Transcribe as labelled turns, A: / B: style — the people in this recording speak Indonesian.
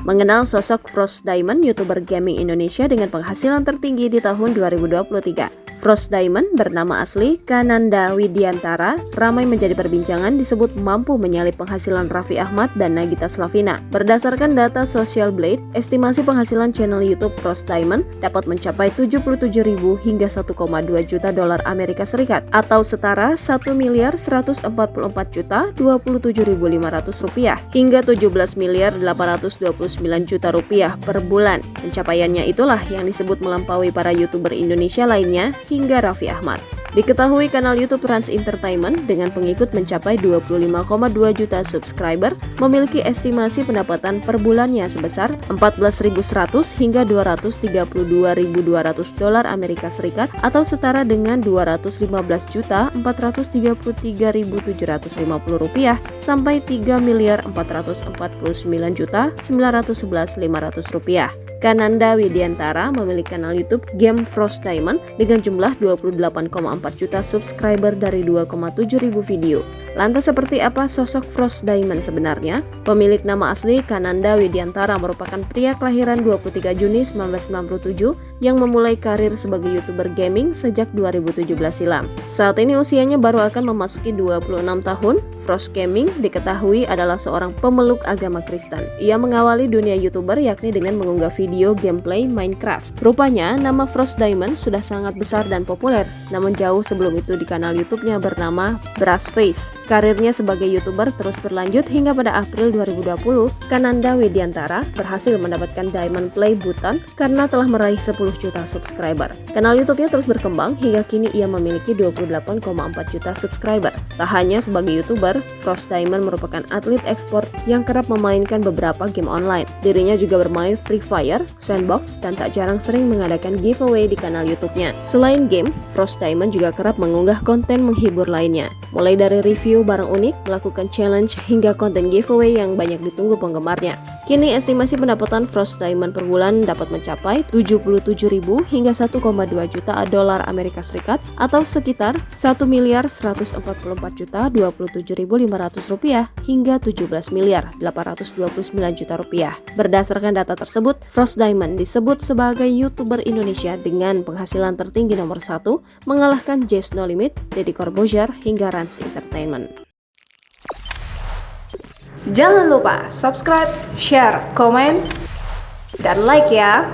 A: mengenal sosok Frost Diamond, YouTuber gaming Indonesia dengan penghasilan tertinggi di tahun 2023. Frost Diamond bernama asli Kananda Widiantara ramai menjadi perbincangan, disebut mampu menyalip penghasilan Raffi Ahmad dan Nagita Slavina. Berdasarkan data Social Blade, estimasi penghasilan channel YouTube Frost Diamond dapat mencapai 77.000 hingga 1,2 juta dolar Amerika Serikat atau setara 1.144.027.500 rupiah hingga 17.829 juta rupiah per bulan. Pencapaiannya itulah yang disebut melampaui para YouTuber Indonesia lainnya hingga Raffi Ahmad. Diketahui kanal YouTube Rans Entertainment dengan pengikut mencapai 25,2 juta subscriber memiliki estimasi pendapatan per bulannya sebesar 14.100 hingga 232.200 dolar Amerika Serikat atau setara dengan 215.433.750 rupiah sampai 3.449.911.500 rupiah. Kananda Widiantara memiliki kanal YouTube Game Frost Diamond dengan jumlah 28,4 juta subscriber dari 2,7 ribu video. Lantas seperti apa sosok Frost Diamond sebenarnya? Pemilik nama asli Kananda Widiantara merupakan pria kelahiran 23 Juni 1997 yang memulai karir sebagai YouTuber gaming sejak 2017 silam. Saat ini usianya baru akan memasuki 26 tahun. Frost Gaming diketahui adalah seorang pemeluk agama Kristen. Ia mengawali dunia YouTuber yakni dengan mengunggah video gameplay Minecraft. Rupanya nama Frost Diamond sudah sangat besar dan populer, namun jauh sebelum itu di kanal YouTube-nya bernama Brass Face. Karirnya sebagai YouTuber terus berlanjut hingga pada April 2020, Kananda Widiantara berhasil mendapatkan Diamond Play Button karena telah meraih 10 juta subscriber. Kanal YouTube-nya terus berkembang hingga kini ia memiliki 28,4 juta subscriber. Tak hanya sebagai YouTuber, Frost Diamond merupakan atlet e-sport yang kerap memainkan beberapa game online. Dirinya juga bermain Free Fire, Sandbox, dan tak jarang sering mengadakan giveaway di kanal YouTube-nya. Selain game, Frost Diamond juga kerap mengunggah konten menghibur lainnya, mulai dari review barang unik, melakukan challenge, hingga konten giveaway yang banyak ditunggu penggemarnya. Kini estimasi pendapatan Frost Diamond per bulan dapat mencapai 77.000 hingga 1,2 juta dolar Amerika Serikat atau sekitar 1.144.027.500 rupiah hingga 17.829 juta rupiah. Berdasarkan data tersebut, Frost Diamond disebut sebagai YouTuber Indonesia dengan penghasilan tertinggi nomor 1, mengalahkan Jazz No Limit, Deddy Corbuzier, hingga Rans Entertainment.
B: Jangan lupa subscribe, share, komen, dan like ya!